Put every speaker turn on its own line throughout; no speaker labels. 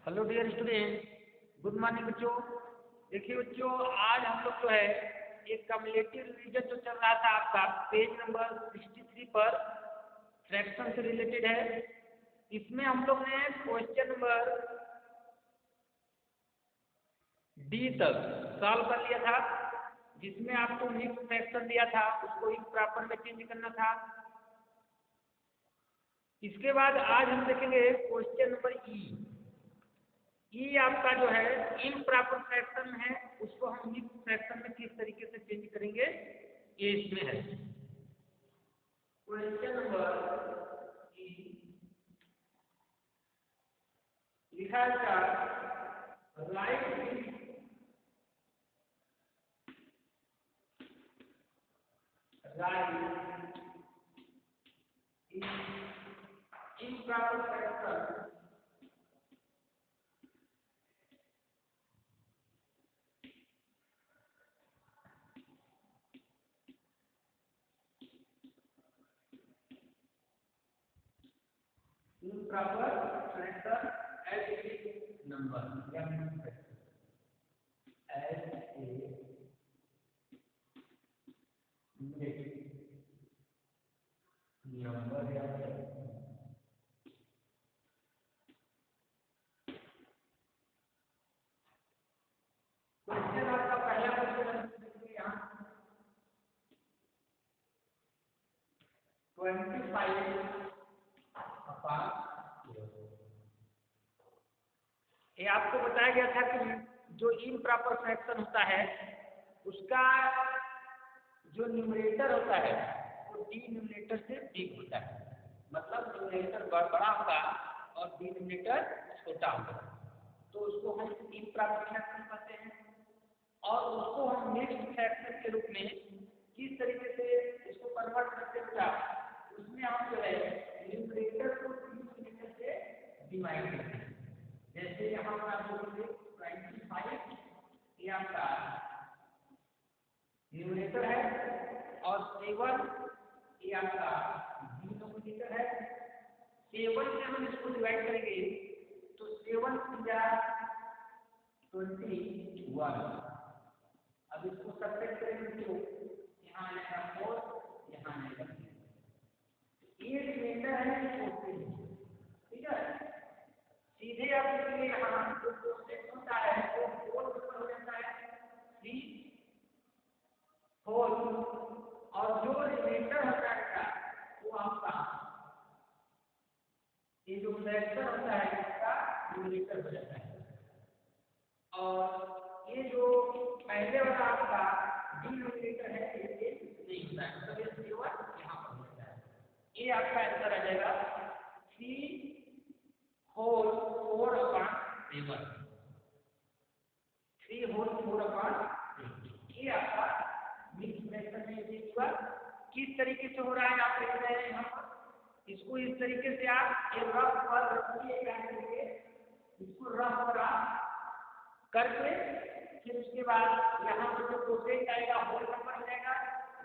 Hello dear student, good morning बच्चों। देखिए बच्चों, आज हम लोग जो है एक कम्युलेटिव रिवीजन जो चल रहा था आपका पेज नंबर 63 पर फ्रैक्शन से रिलेटेड है। इसमें हम लोग ने क्वेश्चन नंबर डी तक सॉल्व कर लिया था, जिसमें आपको मिक्स फ्रैक्शन दिया था, उसको इम्प्रॉपर में चेंज करना था। इसके बाद आज हम देखेंगे क्वेश्चन नंबर ई आपका जो है इम्प्रॉपर फ्रैक्शन है, उसको हम मिक्स फ्रैक्शन में किस तरीके से चेंज करेंगे ये इसमें है। क्वेश्चन नंबर ई लिखा है right improper fraction improper fraction as a number या mixed fraction as a mixed number या क्वेश्चन आपका पहला क्वेश्चन देखिए यहाँ 25 अपॉन ये आपको बताया गया था कि जो इम्प्रॉपर फ्रैक्शन होता है उसका जो न्यूमरेटर होता है वो डिनोमिनेटर से बिग होता है। मतलब न्यूमरेटर बड़ा होगा और डिनोमिनेटर छोटा होगा, तो उसको हम इम्प्रॉपर फ्रैक्शन कहते हैं। और उसको हम मिक्स्ड फ्रैक्शन के रूप में किस तरीके से इसको कन्वर्ट करते हैं, उसमें हम जो है न्यूमरेटर को डिनोमिनेटर से डिवाइड करते हैं। जैसे यहाँ पर आप बोलेंगे 25 ये आपका न्यूमरेटर है और 7 ये आपका डिनोमिनेटर है। 7 से हम इसको डिवाइड करेंगे तो 7 या 21। अब इसको सब्ट्रैक्ट करेंगे तो यहाँ आएगा 4, यहाँ आएगा 3। ये रिमाइंडर है 14। ठीक है, सीधे आप लिखेंगे यहाँ जो कोसेक होता है वो 4 ऊपर हो जाता है 3 4 और जो रिमाइंडर होता है वो आपका ये जो फ्रैक्शन होता है इसका न्यूमरेटर हो जाता है। और ये जो पहले वाला आपका डिनोमिनेटर है ये नहीं होता है, मतलब ये केवल यहाँ पर होता है। ये आपका आंसर आ जाएगा 3 होल 4 अपॉन 7। 3 होल 4 अपॉन 7 ये आपका मिक्स फ्रैक्शन में ये किस तरीके से हो रहा है आप देख रहे हैं यहाँ पर। इसको इस तरीके से आप एक रफ पर रखिए, इसको रफ पर करके फिर उसके बाद यहाँ पर जो कोसेक आएगा होल नंबर हो जाएगा,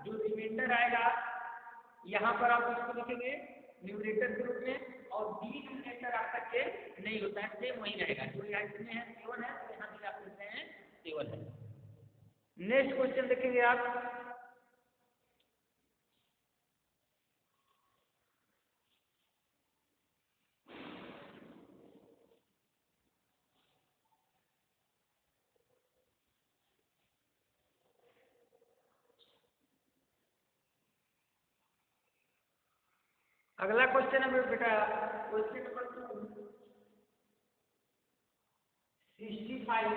जो रिमाइंडर आएगा यहाँ पर आप इसको लिखेंगे न्यूमरेटर के रूप में और डिनोमिनेटर आपका चेंज नहीं होता है, सेम वही रहेगा। जो यहाँ इसमें है 7 है तो यहाँ भी आप लिखते हैं 7 है। नेक्स्ट क्वेश्चन देखेंगे आप अगला क्वेश्चन है बेटा क्वेश्चन नंबर 2 65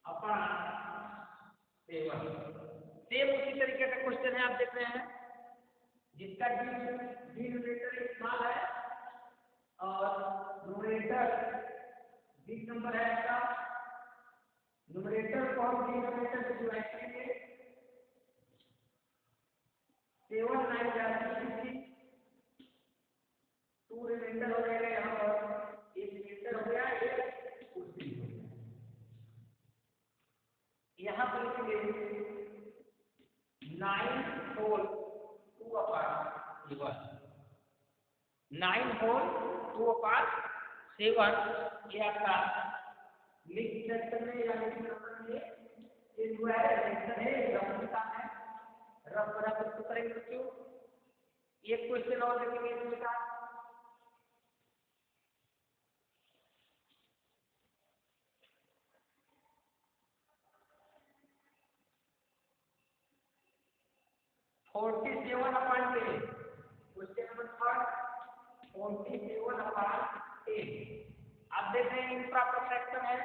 अपॉन 7। सेम उसी तरीके का क्वेश्चन है, आप देख रहे हैं जिसका डिनोमिनेटर स्मॉल है और न्यूमरेटर बिग नंबर है आपका। न्यूमरेटर को हम डिनोमिनेटर से डिवाइड करेंगे 7 9 63 2 रिमाइंडर हो जाएगा यहाँ पर, एक रिमाइंडर हो गया एक कुर्सी हो गया। यहाँ पर लिखेंगे 9 होल 2 अपॉन 7। 9 होल 2 अपॉन 7 ये आपका मिक्स फ्रैक्शन में या मिक्स नंबर में ये जो है फ्रैक्शन है, रफ निकाल है, रफ रफ इसको करेंगे बच्चों। एक क्वेश्चन और देखेंगे इसमें का 47/10। Question number 3 47/10। आप देख रहे हैं इम्प्रॉपर फ्रैक्शन है,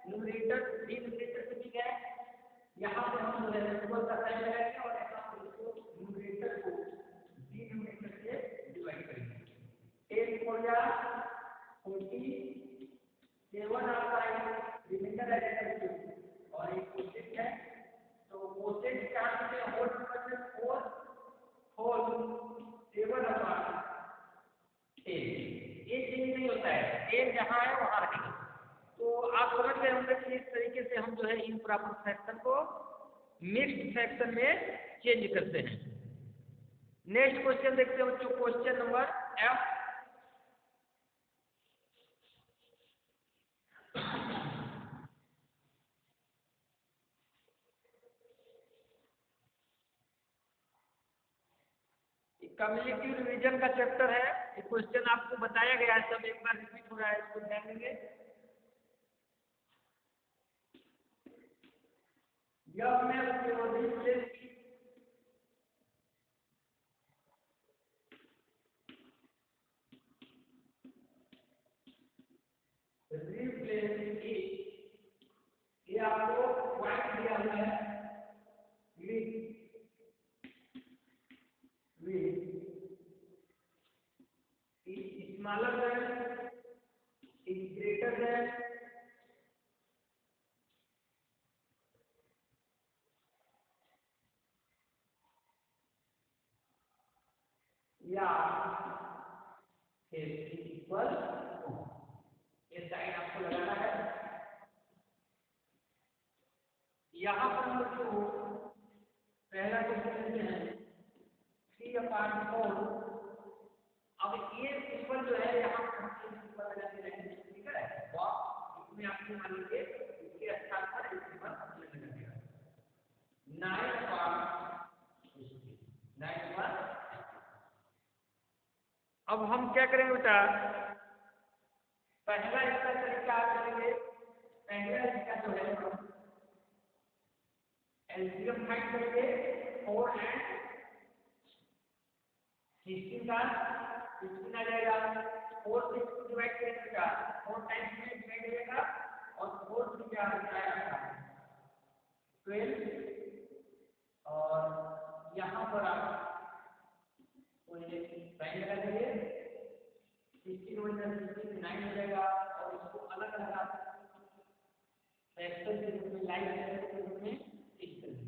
न्यूमरेटर डिनोमिनेटर से ठीक है। यहाँ पे हम जो है सिंबल का साइन लगाएंगे और यहाँ पे इसको न्यूमरेटर को डिनोमिनेटर से डिवाइड करेंगे। 10 4 या 47 आपका रिमाइंडर है और एक क्वेश्चन है, तो क्वेश्चन कहाँ से होल नंबर से 4 होल 7/10। ये चेंज नहीं होता है, 10 जहाँ है वहाँ रहेगा। तो आप समझ गए होंगे कि इस तरीके से हम जो है इम्प्रॉपर फ्रैक्शन को मिक्स्ड फ्रैक्शन में चेंज करते हैं। नेक्स्ट क्वेश्चन देखते हैं बच्चों, question number F। Community revision का चैप्टर है, ये क्वेश्चन आपको बताया गया है, सब एक बार रिपीट हो रहा है, इसको ध्यान देंगे। यह मैं ये आपको पॉइंट दिया हुआ है, smaller than is greater than या इक्वल, ये साइन आपको लगाना है। यहाँ पर हम लोग पहला क्वेश्चन लेते हैं 3/4। अब ये सिंबल जो है यहाँ पर हम सिंबल लगाते रहेंगे, ठीक है। बॉक्स इसमें आपको मान लीजिए इसके स्थान पर एक सिंबल हमने लगा दिया 9/9। अब हम क्या करेंगे बेटा, पहला इसका तरीका करेंगे। पहला इसका जो है हम एलसीएम फाइंड करेंगे 4 and 16 का 16 आ जाएगा। 4 से इसको डिवाइड करेगा, 4 टाइम्स में डिवाइड हो जाएगा और 4 से क्या हो जाएगा 12। और यहाँ पर आप कोई साइन लगा देंगे, 16 1 16 9 हो जाएगा। और इसको अलग अलग आप फ्रैक्शन के रूप में लाइन के रूप में लिख देंगे।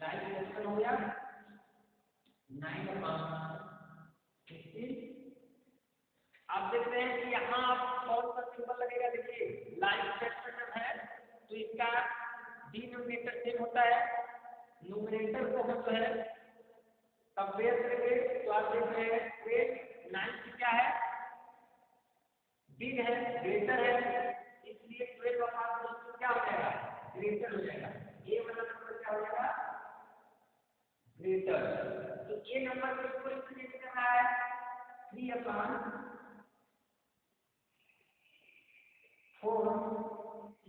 लाइन फ्रैक्शन हो गया 9/16। आप देख रहे हैं कि यहाँ आप कौन सा सिंबल लगेगा, देखिए लाइन फ्रैक्शन जब है तो इसका डिनोमिनेटर सेम होता है, न्यूमरेटर को हम जो है कंपेयर करेंगे। तो आप देख रहे हैं 9 से क्या है, बिग है, ग्रेटर है, इसलिए 12/2 क्या हो जाएगा, ग्रेटर हो जाएगा। ये वाला नंबर क्या हो जाएगा, ग्रेटर। तो ये नंबर किसको रिप्रेजेंट कर रहा है, 3/4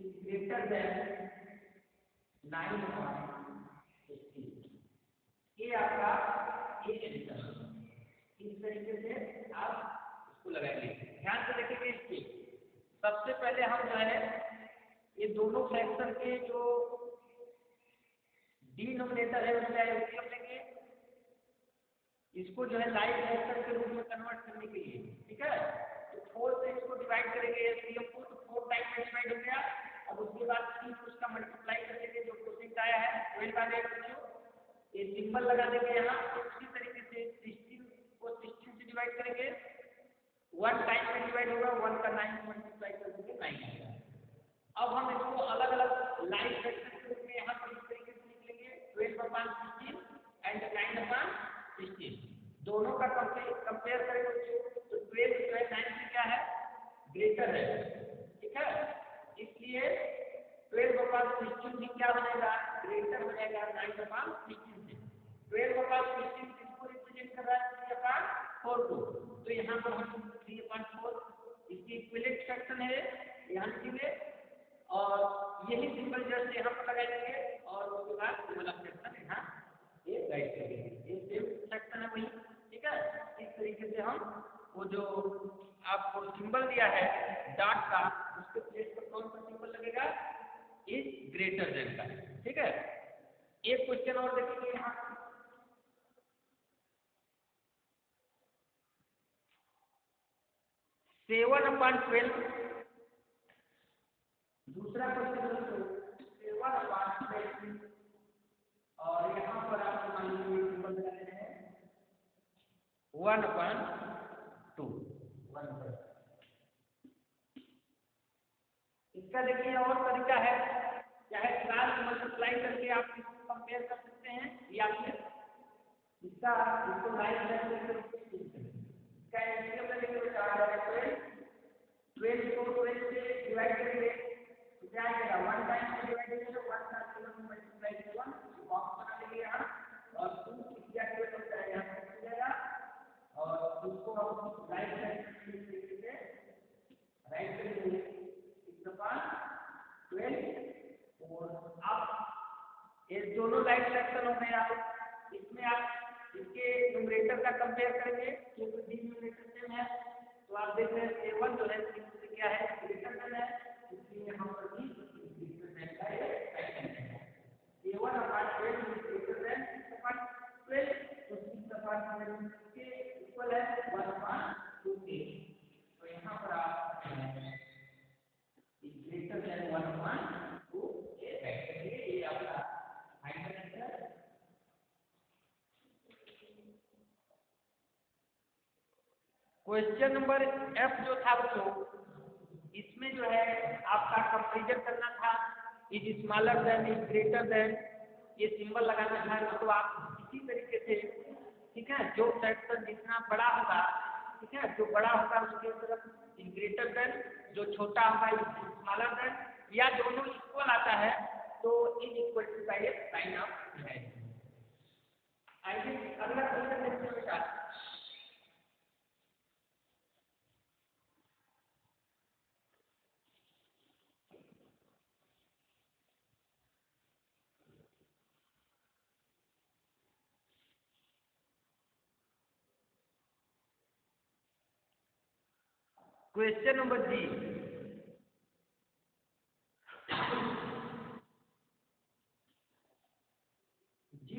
is greater than 9/16। ये आपका ये आंसर। इस तरीके से आप इसको लगाएंगे। ध्यान से देखेंगे इसके सबसे पहले हम जो है ये दोनों फ्रैक्शन के जो डिनोमिनेटर है उसका एलसीएम लेंगे, इसको जो है लाइव फ्रैक्शन के रूप में कन्वर्ट करने के लिए, ठीक है। तो 4 से इसको डिवाइड करेंगे एलसीएम को, तो 4 टाइम्स में डिवाइड हो गया। अब उसके बाद 3 को उसका मल्टीप्लाई कर देंगे, जो क्वेश्चन आया है 12 आ जाएगा। ये सिंबल लगा देंगे यहाँ। उसी तरीके से 16 को 16 से डिवाइड करेंगे, 1 टाइम में डिवाइड होगा, 1 का 9 मल्टीप्लाई कर देंगे 9 आएगा। अब हम इसको अलग अलग लाइन फ्रैक्शन के रूप में यहाँ पर इस तरीके से लिख लेंगे 12/16 एंड 9/16। दोनों का कंपेयर करेंगे तो 12 जो है 9 से क्या है ग्रेटर है, ठीक है। इसलिए 12/16 भी क्या बनेगा, ग्रेटर बनेगा 9/16 से। 12/16 किसको रिप्रेजेंट कर रहा है, 3/4 को। तो यहाँ पर हम 3/4 इसकी इक्विवेलेंट फ्रैक्शन है, यहाँ लिखेंगे और यही सिंबल जस्ट यहाँ पर लगाएंगे और उसके बाद ये वाला फ्रैक्शन यहाँ ये राइट करेंगे, ये सेम फ्रैक्शन है वही, ठीक है। इस तरीके से हम वो जो आपको सिंबल दिया है डॉट का, उसके प्लेस पर कौन सा सिंबल लगेगा, इज ग्रेटर देन का, ठीक है। एक क्वेश्चन और देखेंगे यहाँ, 7/12, दूसरा क्वेश्चन 7/12 और यहाँ पर आप मान लीजिए सिंबल लगा रहे हैं 1/2। इसका देखिए और तरीका है, चाहे क्लास मल्टीप्लाई करके आप इसको कंपेयर कर सकते हैं या फिर इसको लाइव करके इसका एलसीएम लगेगा 12 को 12 से डिवाइड करेंगे तो क्या आएगा, 1 टाइम से डिवाइड करेंगे 1 का 7 मल्टीप्लाई 1 बॉक्स बना लेंगे यहाँ और 2 क्या डिवाइड होता है यहाँ पे जाएगा और उसको हम लाइव करके राइट करेंगे 6/12 और आप ये दोनों लाइव फ्रैक्शन हो गए, आप इसमें आप इसके न्यूमरेटर का कंपेयर करेंगे क्योंकि डिनोमिनेटर सेम है। तो आप देख रहे हैं 7 जो है इससे क्या है, ग्रेटर देन है, इसलिए यहाँ पर भी ग्रेटर देन का है 7/12 ग्रेटर देन 6/12, तो 6/12 के इक्वल है 1/2 के। तो यहाँ पर आप ग्रेटर देन 1/2 के राइट करिए, ये आपका final answer. Question number F जो था बच्चों, इसमें जो है आपका कंपैरिजन करना था, is smaller than, is greater than, ये सिंबल लगाना था। तो आप इसी तरीके से, ठीक है, जो फ्रैक्शन जितना बड़ा होगा, ठीक है, जो बड़ा होगा उसके तरफ इज ग्रेटर देन, जो छोटा होगा इज स्मॉलर देन, या दोनों इक्वल आता है तो इज इक्वल टू का ये साइन ऑफ है। आइए अगला क्वेश्चन देखते हैं बेटा। क्वेश्चन नंबर जी,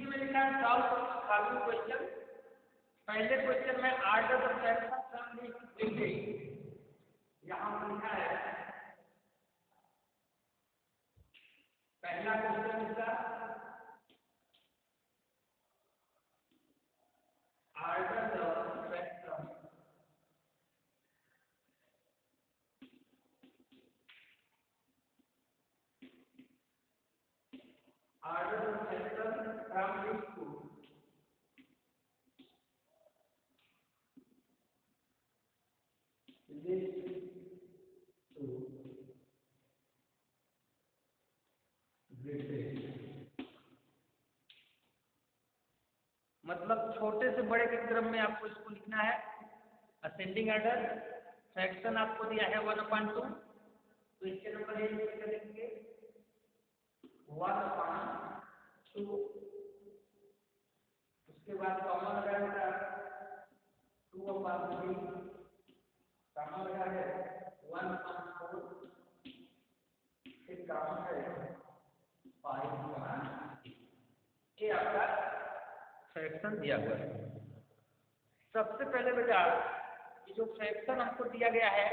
में लिखा है सॉल्व फॉलोइंग क्वेश्चन। पहले क्वेश्चन में order the fraction from the equation, यहाँ पर लिखा है पहला क्वेश्चन इसका order the fraction from this to मतलब छोटे से बड़े के क्रम में आपको इसको लिखना है। असेंडिंग ऑर्डर, फ्रैक्शन आपको दिया है 1/2, तो इसके नंबर एक लिखेंगे 1/2, उसके बाद कॉमन रहेगा 2/3, कॉमन लगा है 1/4, फिर कॉमन है 5/6। ये आपका फ्रैक्शन दिया हुआ है। सबसे पहले बेटा ये जो फ्रैक्शन हमको दिया गया है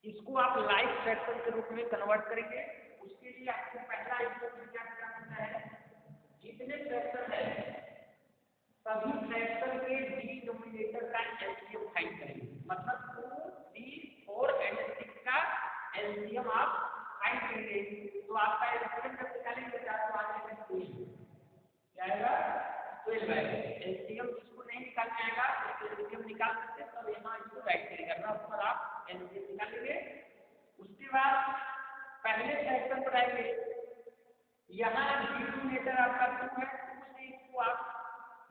इसको आप लाइव फ्रैक्शन के रूप में कन्वर्ट करेंगे। उसके लिए आपको पहला इक्वेशन क्या करना है, जितने फ्रैक्शन है सभी फ्रैक्शन के डिनोमिनेटर का एलसीएम फाइंड करेंगे। मतलब 2, 3, 4 एंड 6 का एलसीएम आप फाइंड करेंगे। तो आपका एलसीएम जब निकालेंगे तो आएगा 12, क्या आएगा 12 आएगा। एलसीएम जिसको नहीं निकालना आएगा तो एलसीएम निकाल सकते हैं, तब यहाँ इसको राइट करेंगे, वरना ऊपर आप एलसीएम निकालेंगे। उसके बाद पहले फ्रैक्शन पर आएंगे, यहाँ डिनोमिनेटर आपका 2 है, 2 से इसको आप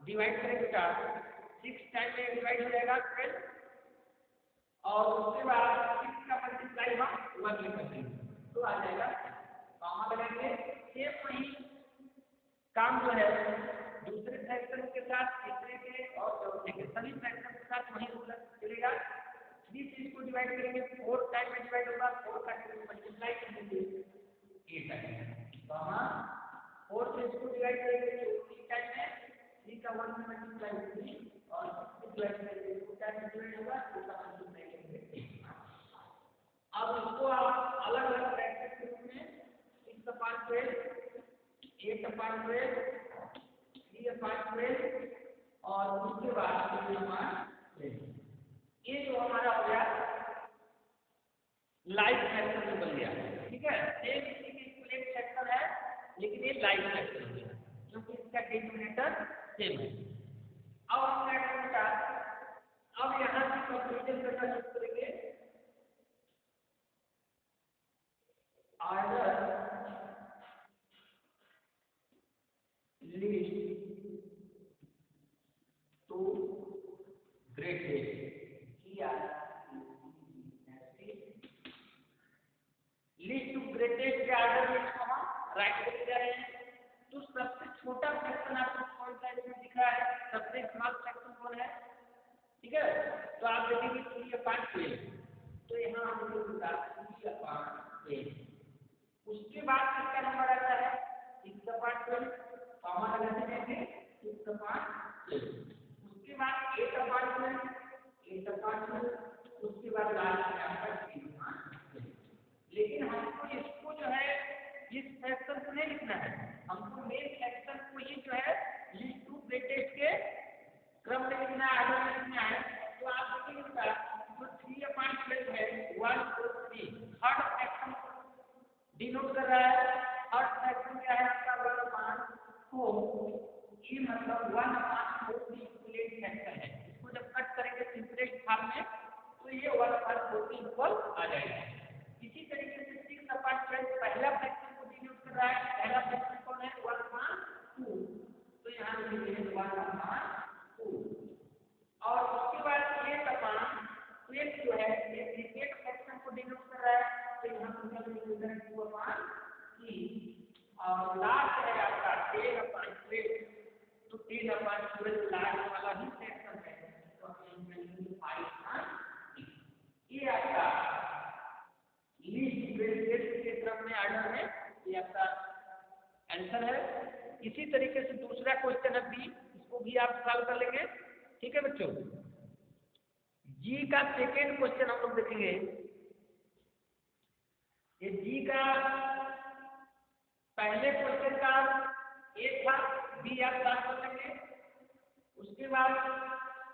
डिवाइड करेंगे बेटा, 6 टाइम में डिवाइड हो जाएगा 12, और उसके बाद 6 का मल्टीप्लाई हम 1 में कर देंगे तो आ जाएगा, कॉमा लगाएंगे। सेम वही काम जो है दूसरे फ्रैक्शन के साथ, तीसरे के और चौथे के सभी फ्रैक्शन के साथ वही रूल चलेगा। 3 से इसको डिवाइड करेंगे, 4 टाइम में डिवाइड होगा, 4 का मल्टीप्लाई कर देंगे 8 टाइम, कॉमा 4 से इसको डिवाइड करेंगे 3 टाइम में, 3 का 1 में मल्टीप्लाई 3 और 6 से डिवाइड करेंगे 2 टाइम में डिवाइड होगा, 2 का मल्टीप्लाई करेंगे 8। अब इसको आप अलग अलग फ्रैक्शन के रूप में 6/12, 8/12, 3/12 और उसके बाद 3/12, ये जो हमारा हो गया लाइफ फैक्टर जो बन गया, ठीक है। सेम इसी के इक्विवेलेंट फैक्टर है, लेकिन ये लाइफ फैक्टर हो गया क्योंकि इसका डिनोमिनेटर सेम है। अब हम क्या करेंगे, अब यहाँ से कंपैरिजन करना शुरू करेंगे। Order least to greatest, least to greatest के ऑर्डर में इसको हम राइट करते जा रहे हैं। तो सबसे छोटा फ्रैक्शन आपको कौन सा इसमें दिख रहा है, सबसे स्मॉल फ्रैक्शन कौन है, ठीक है। तो आप देखेंगे 3/12, तो यहाँ हम लिखा 3/12। उसके बाद किसका नंबर आता है 6/12, कॉमा लगा देंगे 6/12। उसके बाद 8/12, 8/12, उसके बाद लास्ट में आपका 3/12। लेकिन हमको इसको जो है इस फ्रैक्शन को नहीं लिखना है, हमको मेन फ्रैक्शन को ही जो है लीस्ट टू ग्रेटेस्ट के क्रम में लिखना है, आगे में लिखना है। तो आप देखिए जो 3/12 है 1 2 3, थर्ड फ्रैक्शन डिनोट कर रहा है। थर्ड फ्रैक्शन क्या है आपका 1/4, ये मतलब 1/4 की इक्विवेलेंट फ्रैक्शन है। इसको जब कट करेंगे सिंपलेस्ट फॉर्म में तो ये 1/4 के इक्वल आ जाएगा। इसी तरीके से 6/12 पहला फ्रैक्शन को डिनोट कर रहा है, पहला फ्रैक्शन कौन है 1/2, तो यहाँ लिखेंगे 1/2। और उसके बाद 8/12 जो है ये क्रिकेट फ्रैक्शन को डिनोट कर रहा है, तो यहाँ पर लिखेंगे 2/3। और लास्ट है आपका 10/12, तो 10/12 लास्ट वाला ही फ्रैक्शन है, तो हम लिखेंगे 5/6। ये आपका लीस्ट ग्रेटेस्ट के क्रम में ऑर्डर में ये आपका आंसर है। इसी तरीके से दूसरा क्वेश्चन है बी, इसको भी आप सॉल्व कर लेंगे, ठीक है बच्चों। जी का सेकेंड क्वेश्चन हम लोग देखेंगे। ये जी का पहले क्वेश्चन का एक था, बी आप सॉल्व कर लेंगे। उसके बाद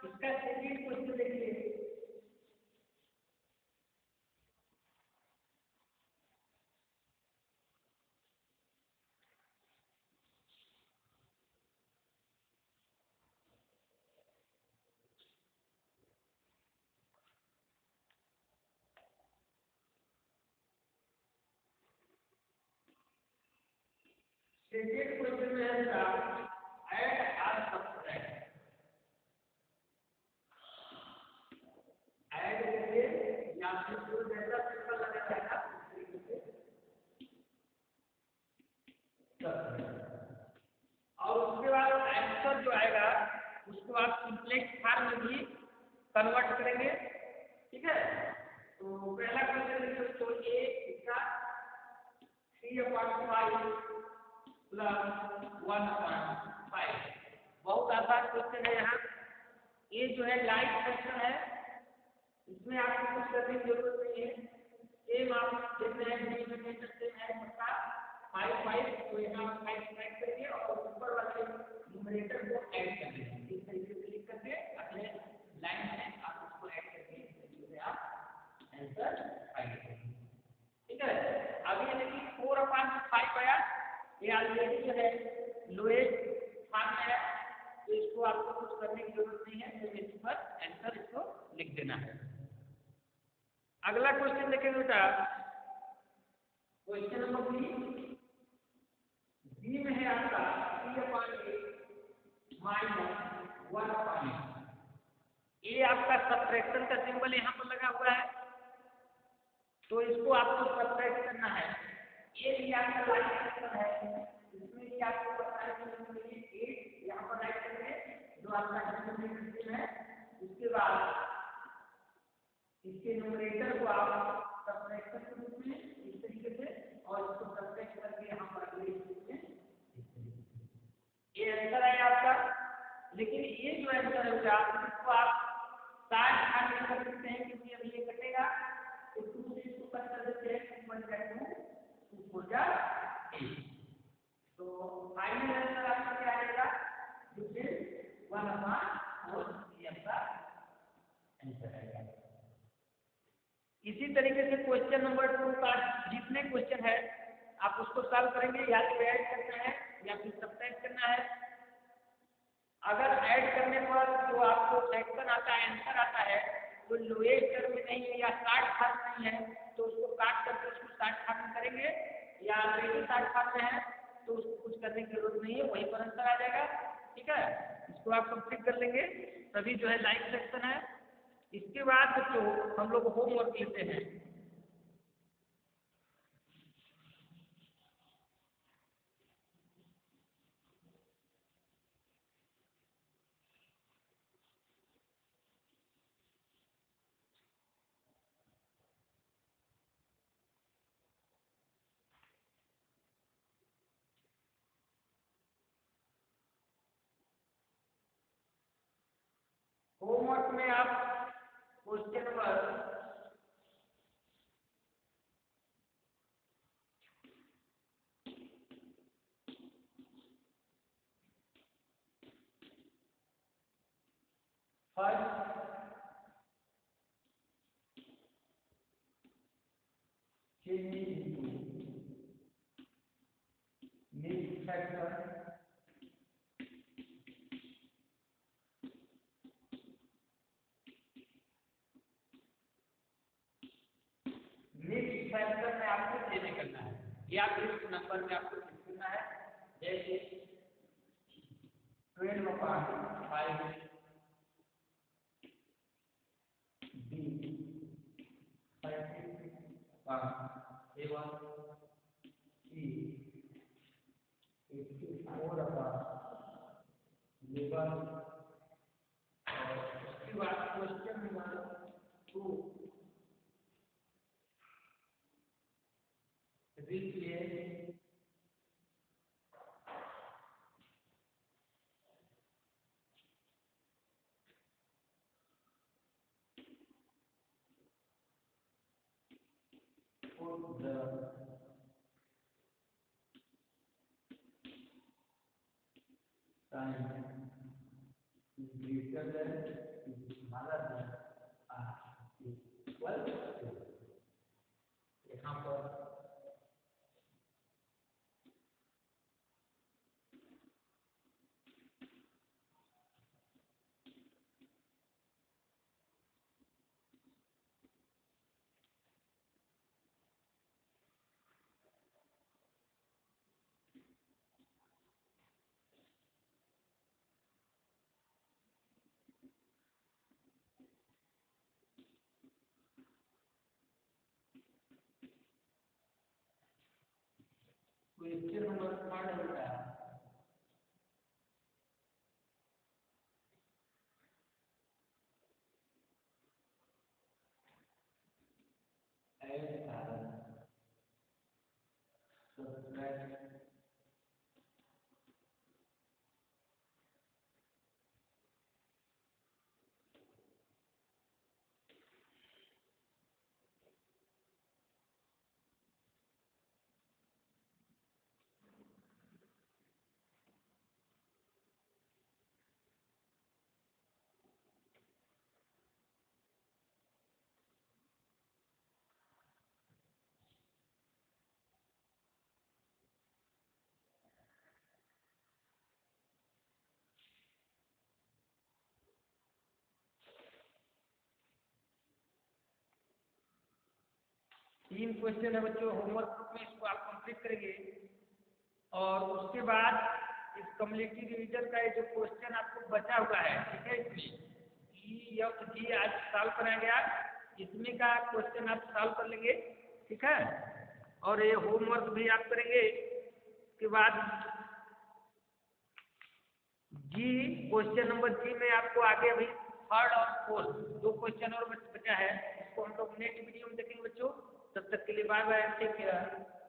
इसका सेकेंड क्वेश्चन देखिए। सेकेंड क्वेश्चन में है ऐड और सब्ट्रैक्ट। ऐड करिए या फिर जो जैसा सिंपल लगा जाएगा उस तरीके से। और उसके बाद आंसर जो आएगा उसको आप सिंपलेक्स फॉर्म में भी कन्वर्ट करेंगे, ठीक है। तो पहला क्वेश्चन तो ये इसका 3/5 + 1/5, बहुत आसान क्वेश्चन है। यहाँ ये जो है लाइफ फ्रैक्शन है, इसमें आपको कुछ करने की जरूरत नहीं है। सेम आप देखते हैं डिनोमिनेटर सेम है सबका 5 तो यहाँ 5 ऐड करिए और ऊपर वाले न्यूमरेटर को ऐड कर दीजिए। इस तरीके से लिख करके अपने लाइन में आप उसको ऐड करके इस तरीके से आप आंसर पाइए, ठीक है। अभी ये देखिए 4/5 आया, ये ऑलरेडी जो है लोएस्ट फॉर्म है, तो इसको आपको कुछ करने की जरूरत नहीं है, तो इस पर आंसर इसको लिख देना है। अगला क्वेश्चन देखेंगे बेटा, क्वेश्चन नंबर बी में है आपका -1/8। ये आपका सब्ट्रैक्शन का सिंबल यहाँ पर लगा हुआ है, तो इसको आपको सब्ट्रैक्ट करना है। ये भी आपका लाइक सेक्शन है, इसमें भी आपको पता है कि 8 यहाँ पर राइट करेंगे जो आपका डिनोमिनेटर है। उसके बाद इसके न्यूमरेटर को आप सब्ट्रैक्शन के रूप में इस तरीके से, और इसको सब्ट्रैक्ट करके यहाँ पर अगले स्टेप में ये आंसर है आपका। लेकिन ये जो आंसर है इसको आप 60 भाग में कर सकते हैं, क्योंकि अब ये कटेगा तो 2 से इसको कट कर देते हैं, 2 1 जा 2, 2 4 जा 8। तो फाइनल आंसर आपका क्या आएगा, जो कि 1/4 ये आपका आंसर आएगा। इसी तरीके से क्वेश्चन नंबर 2 का जितने क्वेश्चन है आप उसको सॉल्व करेंगे, या तो ऐड करना है या फिर सब्ट्रैक्ट करना है। अगर ऐड करने पर जो आपको फ्रैक्शन आता है, आंसर आता है, वो लोएस्ट टर्म में नहीं है या 60 भाग नहीं है, तो उसको काट करके उसको 60 भाग में करेंगे, या ऑलरेडी 60 भाग में है तो उसको कुछ करने की जरूरत नहीं है, वहीं पर आंसर आ जाएगा। ठीक है, इसको आप कंप्लीट कर लेंगे, तभी जो है लाइक सेक्शन है। इसके बाद बच्चों हम लोग होमवर्क लेते हैं। होमवर्क में आप question number 1 changing into mixed factor में आपको चेंज करना है, या फिर नंबर में आपको चेंज करना है। जैसे 12/5 B 5/7 C 84/11। और उसके बाद question number 2 replace put the sign is greater than is smaller than is equal to। यहाँ पर क्वेश्चन नंबर 3 होता है 3 क्वेश्चन है बच्चों होमवर्क ग्रुप में, इसको आप कंप्लीट करेंगे। और उसके बाद इस कम्युनिटी रिवीजन का ये जो क्वेश्चन आपको बचा हुआ है, ठीक है, इसमें EFG आज सॉल्व कराया गया, इसमें का क्वेश्चन आप सॉल्व कर लेंगे, ठीक है। और ये होमवर्क भी आप करेंगे। उसके बाद जी क्वेश्चन नंबर जी में आपको आगे अभी थर्ड और फोर्थ 2 क्वेश्चन और बचा है, इसको हम लोग नेक्स्ट वीडियो में देखेंगे बच्चों। तब तक के लिए बाय बाय, टेक केयर।